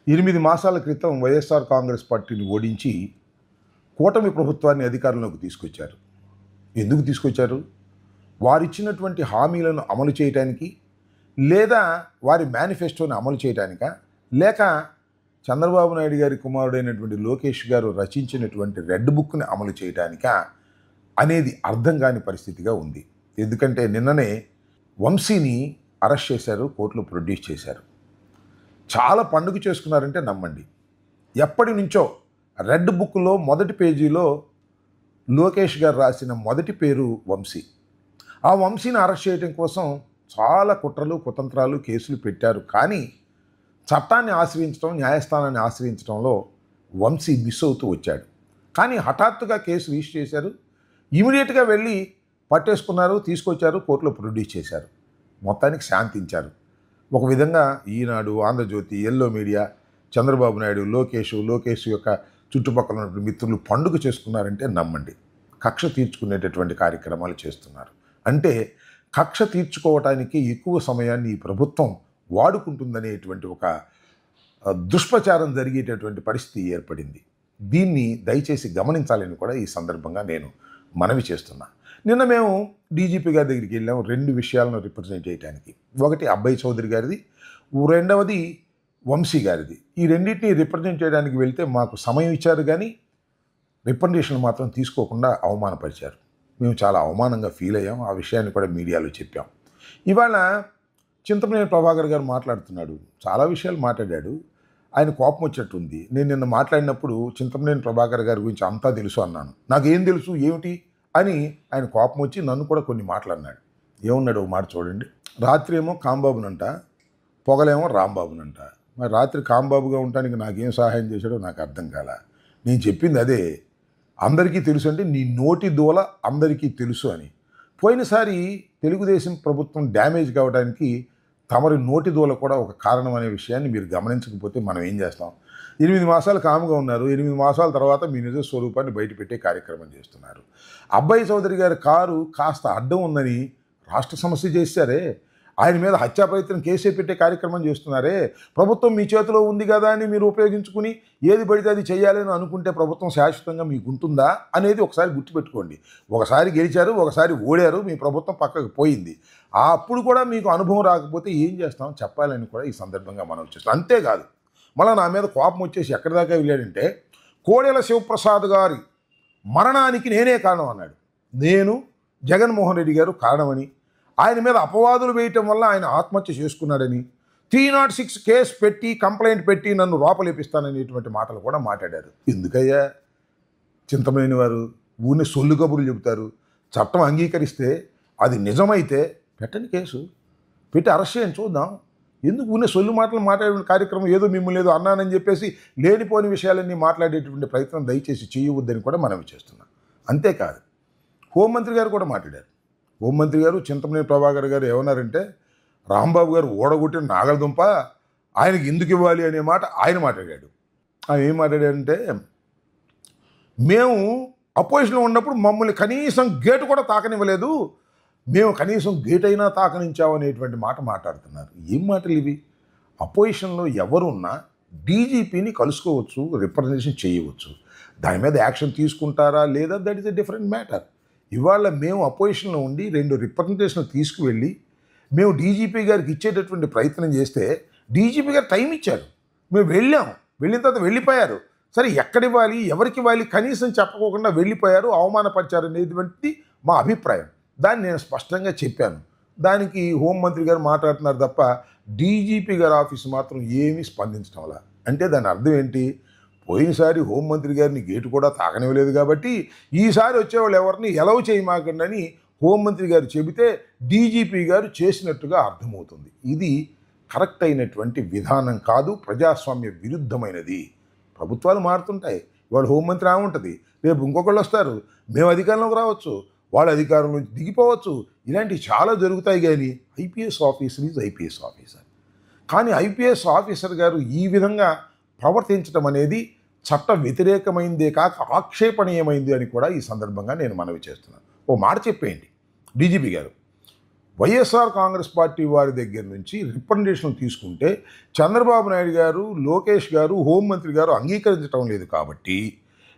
8 మాసాల క్రితం వైఎస్ఆర్ కాంగ్రెస్ పార్టీని ఓడించి కూటమి ప్రభుత్వాన్ని అధికారంలోకి తీసుకొచ్చారు. ఎందుకు తీసుకొచ్చారు? వారిచ్చినటువంటి హామీలను అమలు చేయడానికి, లేదా వారి మేనిఫెస్టోని అమలు చేయడానికా, లేక చంద్రబాబు నాయుడు గారి కుమారుడైనటువంటి లోకేష్ గారు రచించినటువంటి రెడ్ బుక్ని అమలు చేయడానికా అనేది అర్థం కాని పరిస్థితిగా ఉంది. ఎందుకంటే నిన్ననే వంశీని అరెస్ట్ చేశారు, కోర్టులో ప్రొడ్యూస్ చేశారు. చాలా పండుగ చేసుకున్నారంటే నమ్మండి. ఎప్పటి నుంచో రెడ్ బుక్లో మొదటి పేజీలో లోకేష్ గారు రాసిన మొదటి పేరు వంశీ. ఆ వంశీని అరెస్ట్ చేయడం కోసం చాలా కుట్రలు, కుతంత్రాలు, కేసులు పెట్టారు. కానీ చట్టాన్ని ఆశ్రయించడం, న్యాయస్థానాన్ని ఆశ్రయించడంలో వంశీ మిస్ అవుతూ వచ్చాడు. కానీ హఠాత్తుగా కేసు రిజిస్టర్ చేశారు. ఇమీడియట్గా వెళ్ళి పట్టేసుకున్నారు, తీసుకొచ్చారు, కోర్టులో ప్రొడ్యూస్ చేశారు. మొత్తానికి శాంతించారు. ఒక విధంగా ఈనాడు, ఆంధ్రజ్యోతి, ఎల్లో మీడియా, చంద్రబాబు నాయుడు, లోకేష్ యొక్క చుట్టుపక్కల ఉన్నటువంటి మిత్రులు పండుగ చేసుకున్నారంటే నమ్మండి. కక్ష తీర్చుకునేటటువంటి కార్యక్రమాలు చేస్తున్నారు. అంటే కక్ష తీర్చుకోవటానికి ఎక్కువ సమయాన్ని ఈ ప్రభుత్వం వాడుకుంటుందనేటువంటి ఒక దుష్ప్రచారం జరిగేటటువంటి పరిస్థితి ఏర్పడింది. దీన్ని దయచేసి గమనించాలని కూడా ఈ సందర్భంగా నేను మనవి చేస్తున్నా. నిన్న మేము డీజీపీ గారి దగ్గరికి వెళ్ళాము 2 విషయాలను రిప్రజెంట్ చేయడానికి. ఒకటి అబ్బాయి చౌదరి గారిది, రెండవది వంశీ గారిది. ఈ రెండింటిని రిప్రజెంట్ చేయడానికి వెళ్తే మాకు సమయం ఇచ్చారు, కానీ రిప్రజెంటేషన్ మాత్రం తీసుకోకుండా అవమానపరిచారు. మేము చాలా అవమానంగా ఫీల్ అయ్యాం. ఆ విషయాన్ని కూడా మీడియాలో చెప్పాం. ఇవాళ చింతమనేని ప్రభాకర్ గారు మాట్లాడుతున్నాడు, చాలా విషయాలు మాట్లాడాడు. ఆయన కోపం వచ్చేట్టుంది. నేను నిన్న మాట్లాడినప్పుడు చింతమనేని ప్రభాకర్ గారి గురించి అంతా తెలుసు అన్నాను. నాకేం తెలుసు ఏమిటి అని ఆయన కోపం వచ్చి నన్ను కూడా కొన్ని మాట్లాడినాడు. ఏమన్నాడు ఒక మాట చూడండి. రాత్రి ఏమో కాంబాబునంట, పొగలేమో రాంబాబునంట. మరి రాత్రి కాంబాబుగా ఉండటానికి నాకేం సహాయం చేశాడో నాకు అర్థం కాల. నేను చెప్పింది అదే, అందరికీ తెలుసు అంటే నీ నోటి దూల అందరికీ తెలుసు అని. పోయినసారి తెలుగుదేశం ప్రభుత్వం డ్యామేజ్ కావడానికి తమరి నోటి దూల కూడా ఒక కారణం అనే విషయాన్ని మీరు గమనించకపోతే మనం ఏం చేస్తాం? 8 మాసాలు కాముగా ఉన్నారు. 8 మాసాల తర్వాత మీ నిజ స్వరూపాన్ని బయటపెట్టే కార్యక్రమం చేస్తున్నారు. అబ్బాయి చౌదరి గారి కారు కాస్త అడ్డం ఉందని రాష్ట్ర సమస్య చేశారే, ఆయన మీద హత్యా ప్రయత్నం కేసే పెట్టే కార్యక్రమం చేస్తున్నారే. ప్రభుత్వం మీ చేతిలో ఉంది కదా అని మీరు ఉపయోగించుకుని ఏది పడితే అది చేయాలని అనుకుంటే ప్రభుత్వం శాశ్వతంగా మీకు ఉంటుందా అనేది ఒకసారి గుర్తుపెట్టుకోండి. ఒకసారి గెలిచారు, ఒకసారి ఓడారు, మీ ప్రభుత్వం పక్కకు పోయింది. అప్పుడు కూడా మీకు అనుభవం రాకపోతే ఏం చేస్తాం చెప్పాలని కూడా ఈ సందర్భంగా మనం చేస్తాం. అంతేకాదు, మళ్ళీ నా మీద కోపం వచ్చేసి ఎక్కడి దాకా వెళ్ళాడంటే, కోడెల శివప్రసాద్ గారి మరణానికి నేనే కారణం అన్నాడు. నేను జగన్మోహన్ రెడ్డి గారు కారణమని, ఆయన మీద అపవాదులు వేయటం వల్ల ఆయన ఆత్మహత్య చేసుకున్నాడని, 306 కేసు పెట్టి కంప్లైంట్ పెట్టి నన్ను లోపలేపిస్తాననేటువంటి మాటలు కూడా మాట్లాడారు. ఎందుకయ్యా చింతమనేని వారు ఊరిని సొల్లు కబుర్లు చెబుతారు? చట్టం అంగీకరిస్తే అది నిజమైతే పెట్టని కేసు పెట్టి అరెస్ట్ చేయని చూద్దాం. ఎందుకు ఊరిని సొల్లు మాటలు మాట్లాడే కార్యక్రమం, ఏదో మిమ్మల్ని ఏదో అన్నానని చెప్పేసి లేనిపోని విషయాలన్నీ మాట్లాడేటువంటి ప్రయత్నం దయచేసి చేయవద్దని కూడా మనవి చేస్తున్నాం. అంతేకాదు, హోంమంత్రి గారు కూడా మాట్లాడారు. హోంమంత్రి గారు చింతమనేని ప్రభాకర్ గారు ఏమన్నారంటే, రాంబాబు గారు ఓడగొట్టిన నాగలదుంప ఆయనకి ఎందుకు ఇవ్వాలి అనే మాట ఆయన మాట్లాడాడు. ఆయన ఏం మాట్లాడాడంటే, మేము అపోజిషన్లో ఉన్నప్పుడు మమ్మల్ని కనీసం గేటు కూడా తాకనివ్వలేదు, మేము కనీసం గేట్ అయినా తాకనించామనేటువంటి మాట మాట్లాడుతున్నారు. ఏం మాటలు ఇవి? అపోజిషన్లో ఎవరున్నా డీజీపీని కలుసుకోవచ్చు, రిప్రజెంటేషన్ చేయవచ్చు. దాని మీద యాక్షన్ తీసుకుంటారా లేదా, that is a different matter. ఇవాళ మేము అపోజిషన్లో ఉండి 2 రిప్రజెంటేషన్లు తీసుకువెళ్ళి మేము డీజీపీ గారికి ఇచ్చేటటువంటి ప్రయత్నం చేస్తే డీజీపీ గారు టైం ఇచ్చారు. మేము వెళ్ళాం, వెళ్ళిన తర్వాత వెళ్ళిపోయారు. సరే, ఎక్కడివ్వాలి, ఎవరికి ఇవ్వాలి కనీసం చెప్పకోకుండా వెళ్ళిపోయారు, అవమానపరిచారు అనేటువంటిది మా అభిప్రాయం. దాన్ని నేను స్పష్టంగా చెప్పాను. దానికి హోంమంత్రి గారు మాట్లాడుతున్నారు తప్ప డీజీపీ గారి ఆఫీసు మాత్రం ఏమీ స్పందించడం వల్ల. అంటే దాని అర్థం ఏంటి? పోయినసారి హోంమంత్రి గారిని గేటు కూడా తాకనివ్వలేదు కాబట్టి ఈసారి వచ్చేవాళ్ళు ఎవరిని ఎలవ్ చేయమాకండి హోంమంత్రి గారు చెబితే డీజీపీ గారు చేసినట్టుగా అర్థమవుతుంది. ఇది కరెక్ట్ అయినటువంటి విధానం కాదు, ప్రజాస్వామ్య విరుద్ధమైనది. ప్రభుత్వాలు మారుతుంటాయి. ఇవాళ హోంమంత్రి ఆమె ఉంటుంది, రేపు ఇంకొకళ్ళు వస్తారు, మేము అధికారంలోకి రావచ్చు, వాళ్ళ అధికారం నుంచి దిగిపోవచ్చు. ఇలాంటివి చాలా జరుగుతాయి. కానీ IPS officer is IPS officer. కానీ ఐపీఎస్ ఆఫీసర్ గారు ఈ విధంగా ప్రవర్తించడం అనేది చట్ట వ్యతిరేకమైందే కాక ఆక్షేపణీయమైంది అని కూడా ఈ సందర్భంగా నేను మనవి చేస్తున్నాను. ఓ మాట చెప్పేయండి, డీజీపీ గారు వైఎస్ఆర్ కాంగ్రెస్ పార్టీ వారి దగ్గర నుంచి రిప్రజెంటేషన్ తీసుకుంటే చంద్రబాబు నాయుడు గారు, లోకేష్ గారు, హోంమంత్రి గారు అంగీకరించడం లేదు కాబట్టి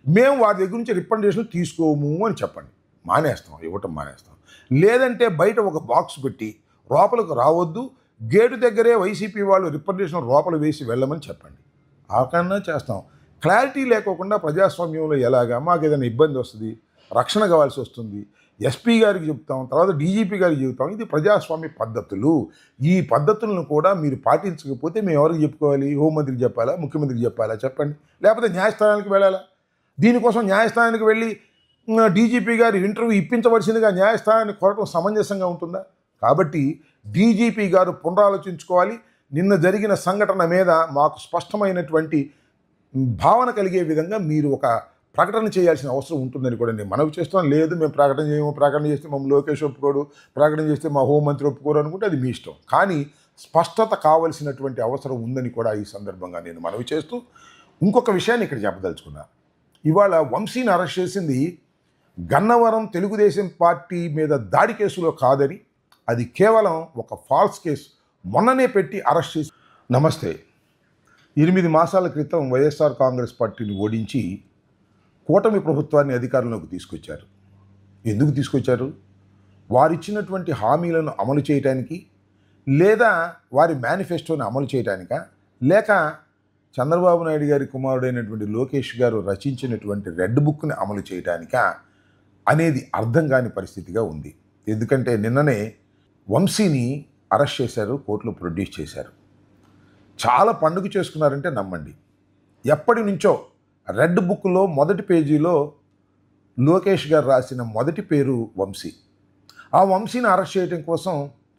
మేము వారి దగ్గర నుంచి రిప్రజెంటేషన్ తీసుకోము అని చెప్పండి. మానేస్తాం, ఇవ్వటం మానేస్తాం. లేదంటే బయట ఒక బాక్స్ పెట్టి లోపలికి రావద్దు, గేటు దగ్గరే వైసీపీ వాళ్ళు రిప్రజెంటేషన్ లోపల వేసి వెళ్ళమని చెప్పండి. ఆ కన్నా చేస్తాం. క్లారిటీ లేకోకుండా ప్రజాస్వామ్యంలో ఎలాగా మాకు ఏదైనా ఇబ్బంది వస్తుంది, రక్షణ కావాల్సి వస్తుంది, ఎస్పీ గారికి చెప్తాం, తర్వాత డీజీపీ గారికి చెప్తాం. ఇది ప్రజాస్వామ్య పద్ధతులు. ఈ పద్ధతులను కూడా మీరు పాటించకపోతే మేము ఎవరికి చెప్పుకోవాలి? హోంమంత్రికి చెప్పాలా, ముఖ్యమంత్రికి చెప్పాలా? చెప్పండి. లేకపోతే న్యాయస్థానానికి వెళ్ళాలా? దీనికోసం న్యాయస్థానానికి వెళ్ళి డీజీపీ గారి ఇంటర్వ్యూ ఇప్పించవలసిందిగా న్యాయస్థానాన్ని కోరటం సమంజసంగా ఉంటుందా? కాబట్టి డీజీపీ గారు పునరాలోచించుకోవాలి. నిన్న జరిగిన సంఘటన మీద మాకు స్పష్టమైనటువంటి భావన కలిగే విధంగా మీరు ఒక ప్రకటన చేయాల్సిన అవసరం ఉంటుందని కూడా నేను మనవి చేస్తున్నాను. లేదు మేము ప్రకటన చేయము, ప్రకటన చేస్తే మమ్మల్ని లోకేష్ ఒప్పుకోడు, ప్రకటన చేస్తే మా హోంమంత్రి ఒప్పుకోరు అనుకుంటే అది మీ ఇష్టం. కానీ స్పష్టత కావలసినటువంటి అవసరం ఉందని కూడా ఈ సందర్భంగా నేను మనవి చేస్తూ ఇంకొక విషయాన్ని ఇక్కడ చెప్పదలుచుకున్నాను. ఇవాళ వంశీని అరెస్ట్ చేసింది గన్నవరం తెలుగుదేశం పార్టీ మీద దాడి కేసులో కాదని, అది కేవలం ఒక ఫాల్స్ కేసు మొన్ననే పెట్టి అరెస్ట్ చేసి. నమస్తే. 8 మాసాల క్రితం వైఎస్ఆర్ కాంగ్రెస్ పార్టీని ఓడించి కూటమి ప్రభుత్వాన్ని అధికారంలోకి తీసుకొచ్చారు. ఎందుకు తీసుకొచ్చారు? వారిచ్చినటువంటి హామీలను అమలు చేయటానికి, లేదా వారి మేనిఫెస్టోని అమలు చేయటానికా, లేక చంద్రబాబు నాయుడు గారి కుమారుడైనటువంటి లోకేష్ గారు రచించినటువంటి రెడ్ బుక్ని అమలు చేయటానికా అనేది అర్థం కాని పరిస్థితిగా ఉంది. ఎందుకంటే నిన్ననే వంశీని అరెస్ట్ చేశారు, కోర్టులో ప్రొడ్యూస్ చేశారు. చాలా పండుగ చేసుకున్నారంటే నమ్మండి. ఎప్పటి నుంచో రెడ్ బుక్లో మొదటి పేజీలో లోకేష్ గారు రాసిన మొదటి పేరు వంశీ. ఆ వంశీని అరెస్ట్ చేయడం కోసం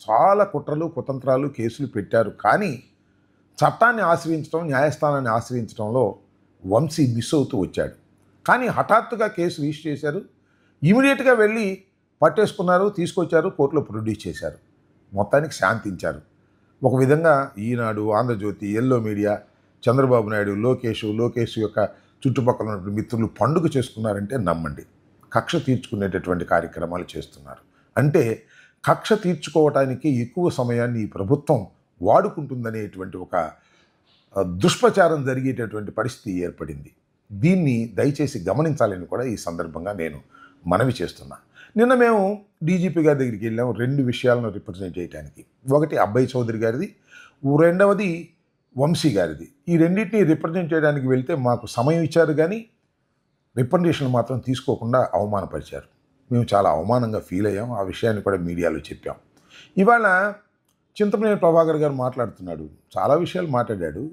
చాలా కుట్రలు, కుతంత్రాలు, కేసులు పెట్టారు. కానీ చట్టాన్ని ఆశ్రయించడం, న్యాయస్థానాన్ని ఆశ్రయించడంలో వంశీ మిస్ అవుతూ వచ్చాడు. కానీ హఠాత్తుగా కేసు రిజిస్టర్ చేశారు. ఇమీడియట్గా వెళ్ళి పట్టేసుకున్నారు, తీసుకొచ్చారు, కోర్టులో ప్రొడ్యూస్ చేశారు. మొత్తానికి శాంతించారు. ఒక విధంగా ఈనాడు, ఆంధ్రజ్యోతి, ఎల్లో మీడియా, చంద్రబాబు నాయుడు, లోకేష్ యొక్క చుట్టుపక్కల ఉన్నటువంటి మిత్రులు పండుగ చేసుకున్నారంటే నమ్మండి. కక్ష తీర్చుకునేటటువంటి కార్యక్రమాలు చేస్తున్నారు. అంటే కక్ష తీర్చుకోవటానికి ఎక్కువ సమయాన్ని ఈ ప్రభుత్వం వాడుకుంటుందనేటువంటి ఒక దుష్ప్రచారం జరిగేటటువంటి పరిస్థితి ఏర్పడింది. దీన్ని దయచేసి గమనించాలని కూడా ఈ సందర్భంగా నేను మనవి చేస్తున్నా. నిన్న మేము డీజీపీ గారి దగ్గరికి వెళ్ళాము 2 విషయాలను రిప్రజెంట్ చేయడానికి. ఒకటి అబ్బాయి చౌదరి గారిది, రెండవది వంశీ గారిది. ఈ రెండింటిని రిప్రజెంట్ చేయడానికి వెళ్తే మాకు సమయం ఇచ్చారు, కానీ రిప్రజెంటేషన్ మాత్రం తీసుకోకుండా అవమానపరిచారు. మేము చాలా అవమానంగా ఫీల్ అయ్యాం. ఆ విషయాన్ని కూడా మీడియాలో చెప్పాం. ఇవాళ చింతమనేని ప్రభాకర్ గారు మాట్లాడుతున్నాడు, చాలా విషయాలు మాట్లాడాడు.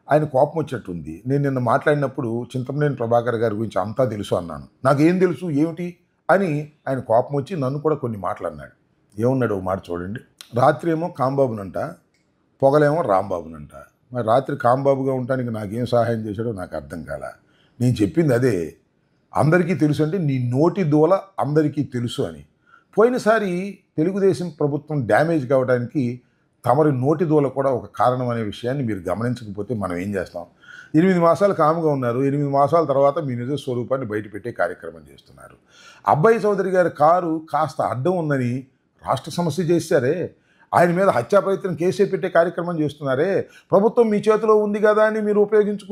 ఆయన కోపం వచ్చేట్టుంది. నేను నిన్న మాట్లాడినప్పుడు చింతమనేని ప్రభాకర్ గారి గురించి అంతా తెలుసు అన్నాను. నాకేం తెలుసు ఏమిటి అని ఆయన కోపం వచ్చి నన్ను కూడా కొన్ని మాట్లాడినాడు. ఏమన్నాడు ఒక మాట చూడండి. రాత్రి ఏమో కాంబాబునంట, పొగలేమో రాంబాబునంట. మరి రాత్రి కాంబాబుగా ఉండటానికి నాకేం సహాయం చేశాడో నాకు అర్థం కాల. నేను చెప్పింది అదే, అందరికీ తెలుసు అంటే నీ నోటి దూల అందరికీ తెలుసు అని. పోయినసారి తెలుగుదేశం ప్రభుత్వం డ్యామేజ్ కావడానికి తమరి నోటి దూల కూడా ఒక కారణం అనే విషయాన్ని మీరు గమనించకపోతే మనం ఏం చేస్తాం? 8 మాసాలు కాముగా ఉన్నారు. 8 మాసాల తర్వాత మీ నిజ స్వరూపాన్ని బయటపెట్టే కార్యక్రమం చేస్తున్నారు. అబ్బాయి చౌదరి గారి కారు కాస్త అడ్డం ఉందని రాష్ట్ర సమస్య చేశారే, ఆయన మీద హత్యా ప్రయత్నం కేసే పెట్టే కార్యక్రమం చేస్తున్నారే, ప్రభుత్వం మీ చేతిలో ఉంది కదా అని మీరు ఉపయోగించుకుని